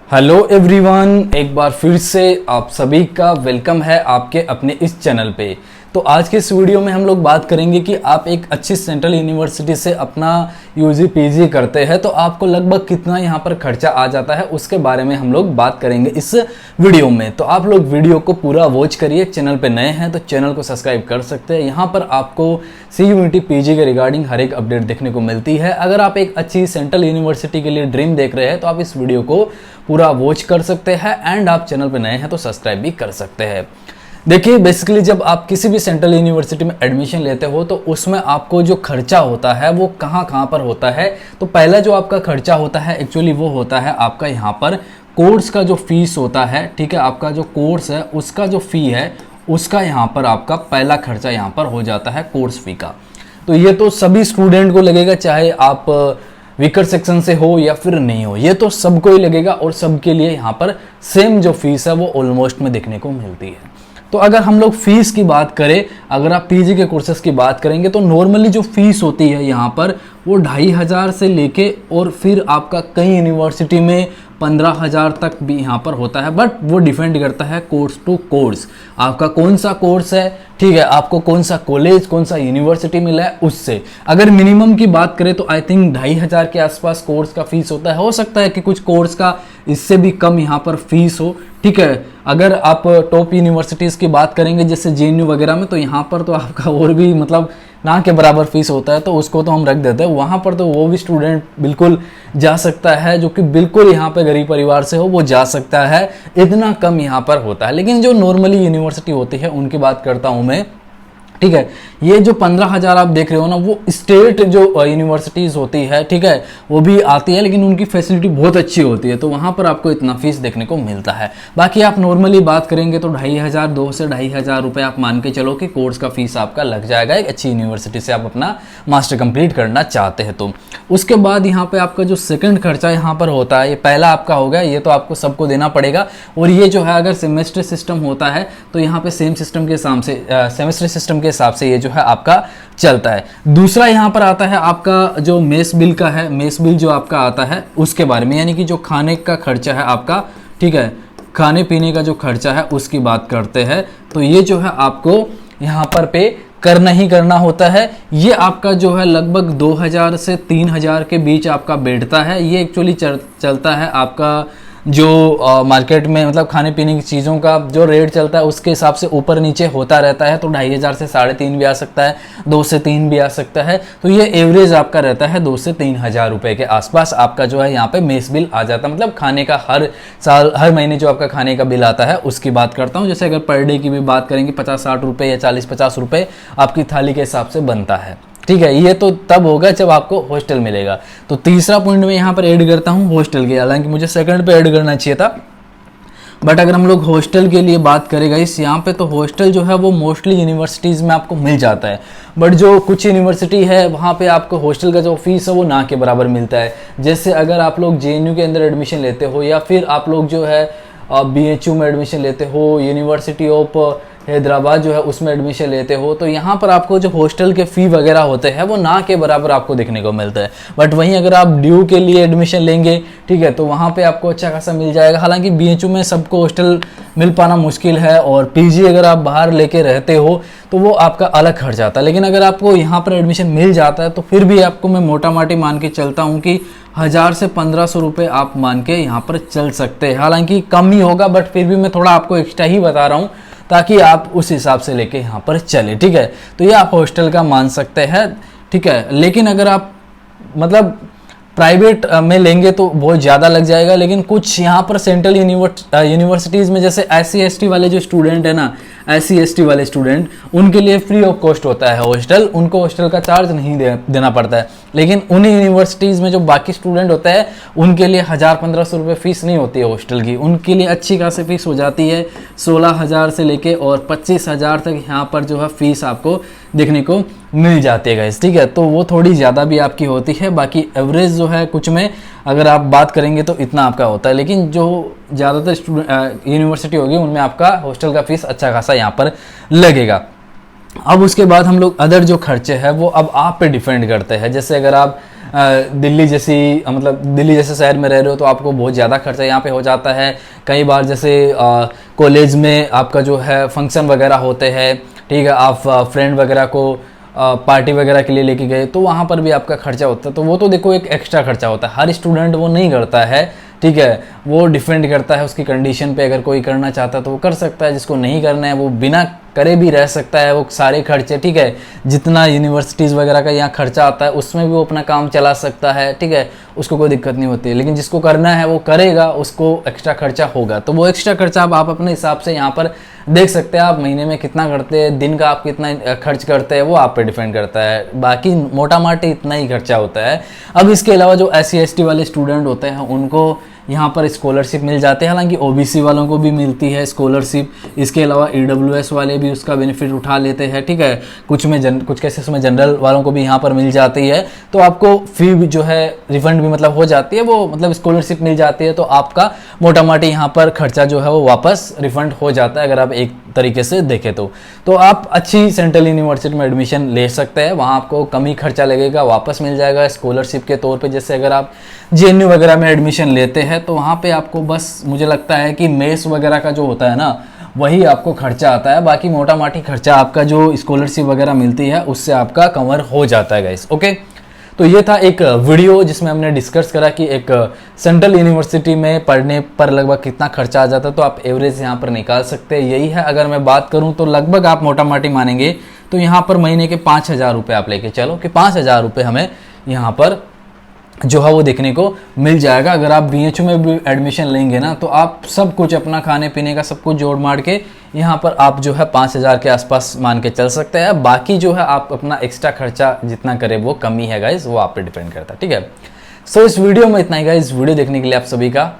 Hello everyone, एक बार फिर से आप सभी का वेलकम है आपके अपने इस चैनल पे। तो आज के इस वीडियो में हम लोग बात करेंगे कि आप एक अच्छी सेंट्रल यूनिवर्सिटी से अपना यूजी पीजी करते हैं तो आपको लगभग कितना यहाँ पर खर्चा आ जाता है, उसके बारे में हम लोग बात करेंगे इस वीडियो में। तो आप लोग वीडियो को पूरा वॉच करिए। चैनल पे नए हैं तो चैनल को सब्सक्राइब कर सकते हैं। यहाँ पर आपको CUET पीजी के रिगार्डिंग हर एक अपडेट देखने को मिलती है। अगर आप एक अच्छी सेंट्रल यूनिवर्सिटी के लिए ड्रीम देख रहे हैं तो आप इस वीडियो को पूरा वॉच कर सकते हैं एंड आप चैनल पे नए हैं तो सब्सक्राइब भी कर सकते हैं। देखिए, बेसिकली जब आप किसी भी सेंट्रल यूनिवर्सिटी में एडमिशन लेते हो तो उसमें आपको जो खर्चा होता है वो कहाँ पर होता है। तो पहला जो आपका खर्चा होता है एक्चुअली वो होता है आपका यहाँ पर कोर्स का जो फीस होता है, ठीक है। आपका जो कोर्स है उसका जो फ़ी है उसका यहाँ पर आपका पहला खर्चा यहाँ पर हो जाता है कोर्स फ़ी का। तो ये तो सभी स्टूडेंट को लगेगा, चाहे आप वीकर सेक्शन से हो या फिर नहीं हो, ये तो सबको ही लगेगा और सबके लिए यहाँ पर सेम जो फीस है वो ऑलमोस्ट में देखने को मिलती है। तो अगर हम लोग फीस की बात करें, अगर आप पीजी के कोर्सेज की बात करेंगे तो नॉर्मली जो फीस होती है यहाँ पर वो 2500 से लेके और फिर आपका कई यूनिवर्सिटी में 15,000 तक भी यहाँ पर होता है। बट वो डिपेंड करता है कोर्स टू कोर्स, आपका कौन सा कोर्स है, ठीक है, आपको कौन सा कॉलेज कौन सा यूनिवर्सिटी मिला है उससे। अगर मिनिमम की बात करें तो आई थिंक 2500 के आसपास कोर्स का फीस होता है। हो सकता है कि कुछ कोर्स का इससे भी कम यहाँ पर फीस हो, ठीक है। अगर आप टॉप यूनिवर्सिटीज़ की बात करेंगे जैसे JNU वगैरह में तो यहाँ पर तो आपका और भी मतलब ना के बराबर फीस होता है, तो उसको तो हम रख देते हैं। वहाँ पर तो वो भी स्टूडेंट बिल्कुल जा सकता है जो कि बिल्कुल यहाँ पे गरीब परिवार से हो, वो जा सकता है, इतना कम यहाँ पर होता है। लेकिन जो नॉर्मली यूनिवर्सिटी होती है उनकी बात करता हूँ मैं, ठीक है। ये जो 15,000 आप देख रहे हो ना, वो स्टेट जो यूनिवर्सिटीज़ होती है, ठीक है, वो भी आती है लेकिन उनकी फैसिलिटी बहुत अच्छी होती है, तो वहाँ पर आपको इतना फीस देखने को मिलता है। बाकी आप नॉर्मली बात करेंगे तो 2,500 2 से 2,500 रुपये आप मान के चलो कि कोर्स का फीस आपका लग जाएगा एक अच्छी यूनिवर्सिटी से आप अपना मास्टर कंप्लीट करना चाहते हैं तो। उसके बाद यहाँ पर आपका जो सेकेंड खर्चा यहाँ पर होता है, ये पहला आपका हो गया, ये तो आपको सबको देना पड़ेगा। और ये जो है अगर सेमेस्टर सिस्टम होता है तो यहाँ पर सेम सिस्टम के हिसाब से सेमेस्टर सिस्टम के हिसाब से ये जो है आपका चलता है। दूसरा यहाँ पर आता है आपका जो मेस बिल का है, मेस बिल जो आपका आता है उसके बारे में, यानी कि जो खाने का खर्चा है आपका, ठीक है, खाने पीने का जो खर्चा है उसकी बात करते हैं। तो ये जो है आपको यहाँ पर पे करना ही करना होता है। ये आपका जो है लगभग 2,000 से 3,000 के बीच आपका बैठता है। ये एक्चुअली चलता है आपका जो मार्केट में मतलब खाने पीने की चीज़ों का जो रेट चलता है उसके हिसाब से ऊपर नीचे होता रहता है। तो 2,500 से 3,500 भी आ सकता है, 2 से 3 भी आ सकता है। तो ये एवरेज आपका रहता है 2 से 3,000 रुपये के आसपास आपका जो है यहाँ पे मेस बिल आ जाता है। मतलब खाने का हर साल हर महीने जो आपका खाने का बिल आता है उसकी बात करता हूँ। जैसे अगर पर डे की भी बात करेंगे 50-60 रुपये या 40-50 रुपये आपकी थाली के हिसाब से बनता है, ठीक है। ये तो तब होगा जब आपको हॉस्टल मिलेगा। तो तीसरा पॉइंट मैं यहाँ पर ऐड करता हूँ हॉस्टल के, हालांकि मुझे सेकंड पे ऐड करना चाहिए था, बट अगर हम लोग हॉस्टल के लिए बात करेंगे इस यहाँ पे, तो हॉस्टल जो है वो मोस्टली यूनिवर्सिटीज़ में आपको मिल जाता है। बट जो कुछ यूनिवर्सिटी है वहाँ पे आपको हॉस्टल का जो फीस है वो ना के बराबर मिलता है। जैसे अगर आप लोग JNU के अंदर एडमिशन लेते हो या फिर आप लोग जो है BHU में एडमिशन लेते हो, यूनिवर्सिटी ऑफ हैदराबाद जो है उसमें एडमिशन लेते हो, तो यहाँ पर आपको जो हॉस्टल के फ़ी वगैरह होते हैं वो ना के बराबर आपको देखने को मिलता है। बट वहीं अगर आप ड्यू के लिए एडमिशन लेंगे, ठीक है, तो वहाँ पे आपको अच्छा खासा मिल जाएगा। हालांकि BHU में सबको हॉस्टल मिल पाना मुश्किल है और PG अगर आप बाहर लेके रहते हो तो वो आपका अलग खर्च आता है। लेकिन अगर आपको यहाँ पर एडमिशन मिल जाता है तो फिर भी आपको मैं मोटा माटी मान के चलता हूँ कि 1,000 से 1,500 रुपये आप मान के यहाँ पर चल सकते हैं। हालांकि कम ही होगा बट फिर भी मैं थोड़ा आपको एक्स्ट्रा ही बता रहा हूँ ताकि आप उस हिसाब से लेके यहाँ पर चले, ठीक है। तो ये आप हॉस्टल का मान सकते हैं, ठीक है। लेकिन अगर आप मतलब प्राइवेट में लेंगे तो बहुत ज़्यादा लग जाएगा। लेकिन कुछ यहाँ पर सेंट्रल यूनिवर्सिटीज़ में जैसे SC/ST वाले जो स्टूडेंट है ना, SC/ST वाले स्टूडेंट, उनके लिए फ्री ऑफ कॉस्ट होता है हॉस्टल, उनको हॉस्टल का चार्ज नहीं देना पड़ता है। लेकिन उन्हीं यूनिवर्सिटीज़ में जो बाकी स्टूडेंट होते हैं उनके लिए 1,000-1,500 रुपये फ़ीस नहीं होती है हॉस्टल की, उनके लिए अच्छी खासी फीस हो जाती है 16,000 से लेके और 25,000 तक यहाँ पर जो है फीस आपको देखने को मिल जाती है गाइस, ठीक है। तो वो थोड़ी ज़्यादा भी आपकी होती है। बाकी एवरेज जो है कुछ में अगर आप बात करेंगे तो इतना आपका होता है। लेकिन जो ज़्यादातर यूनिवर्सिटी होगी उनमें आपका हॉस्टल का फीस अच्छा खासा यहाँ पर लगेगा। अब उसके बाद हम लोग अदर जो खर्चे हैं वो अब आप पे डिपेंड करते हैं। जैसे अगर आप दिल्ली जैसी मतलब दिल्ली जैसे शहर में रह रहे हो तो आपको बहुत ज़्यादा खर्चा यहाँ पे हो जाता है। कई बार जैसे कॉलेज में आपका जो है फंक्शन वगैरह होते हैं, ठीक है, आप फ्रेंड वगैरह को पार्टी वगैरह के लिए लेके गए तो वहाँ पर भी आपका खर्चा होता है। तो वो तो देखो एक एक्स्ट्रा खर्चा होता है, हर स्टूडेंट वो नहीं करता है, ठीक है, वो डिपेंड करता है उसकी कंडीशन पे। अगर कोई करना चाहता है तो वो कर सकता है, जिसको नहीं करना है वो बिना करे भी रह सकता है। वो सारे खर्चे, ठीक है, जितना यूनिवर्सिटीज़ वगैरह का यहाँ खर्चा आता है उसमें भी वो अपना काम चला सकता है, ठीक है, उसको कोई दिक्कत नहीं होती है। लेकिन जिसको करना है वो करेगा, उसको एक्स्ट्रा खर्चा होगा। तो वो एक्स्ट्रा खर्चा आप अपने हिसाब से यहाँ पर देख सकते हैं। आप महीने में कितना करते हैं, दिन का आप कितना खर्च करते हैं, वो आप पे डिपेंड करता है। बाकी मोटा माटी इतना ही खर्चा होता है। अब इसके अलावा जो SC ST वाले स्टूडेंट होते हैं उनको यहाँ पर स्कॉलरशिप मिल जाते हैं, हालांकि OBC वालों को भी मिलती है स्कॉलरशिप। इसके अलावा EWS वाले भी उसका बेनिफिट उठा लेते हैं, ठीक है। कुछ केसेस में जनरल वालों को भी यहाँ पर मिल जाती है। तो आपको फी भी जो है रिफंड भी मतलब हो जाती है, वो मतलब स्कॉलरशिप मिल जाती है। तो आपका मोटा माटी यहाँ पर खर्चा जो है वो वापस रिफंड हो जाता है, अगर आप एक तरीके से देखें तो आप अच्छी सेंट्रल यूनिवर्सिटी में एडमिशन ले सकते हैं। वहाँ आपको कम ही खर्चा लगेगा, वापस मिल जाएगा स्कॉलरशिप के तौर पे। जैसे अगर आप JNU वगैरह में एडमिशन लेते हैं तो वहाँ पे आपको बस मुझे लगता है कि मेस वगैरह का जो होता है ना वही आपको खर्चा आता है, बाकी मोटा माटी खर्चा आपका जो स्कॉलरशिप वगैरह मिलती है उससे आपका कवर हो जाता है गाइस। ओके, तो ये था एक वीडियो जिसमें हमने डिस्कस करा कि एक सेंट्रल यूनिवर्सिटी में पढ़ने पर लगभग कितना खर्चा आ जाता है। तो आप एवरेज यहाँ पर निकाल सकते हैं, यही है। अगर मैं बात करूँ तो लगभग आप मोटा माटी मानेंगे तो यहाँ पर महीने के 5,000 रुपये आप लेके चलो कि 5,000 रुपये हमें यहाँ पर जो है वो देखने को मिल जाएगा। अगर आप BHU में भी एडमिशन लेंगे ना तो आप सब कुछ अपना खाने पीने का सब कुछ जोड़ मार के यहाँ पर आप जो है 5,000 के आसपास मान के चल सकते हैं। बाकी जो है आप अपना एक्स्ट्रा खर्चा जितना करें वो कम ही है गाइज, वो आप पे डिपेंड करता है, ठीक है। सो इस वीडियो में इतना ही गाइज। वीडियो देखने के लिए आप सभी का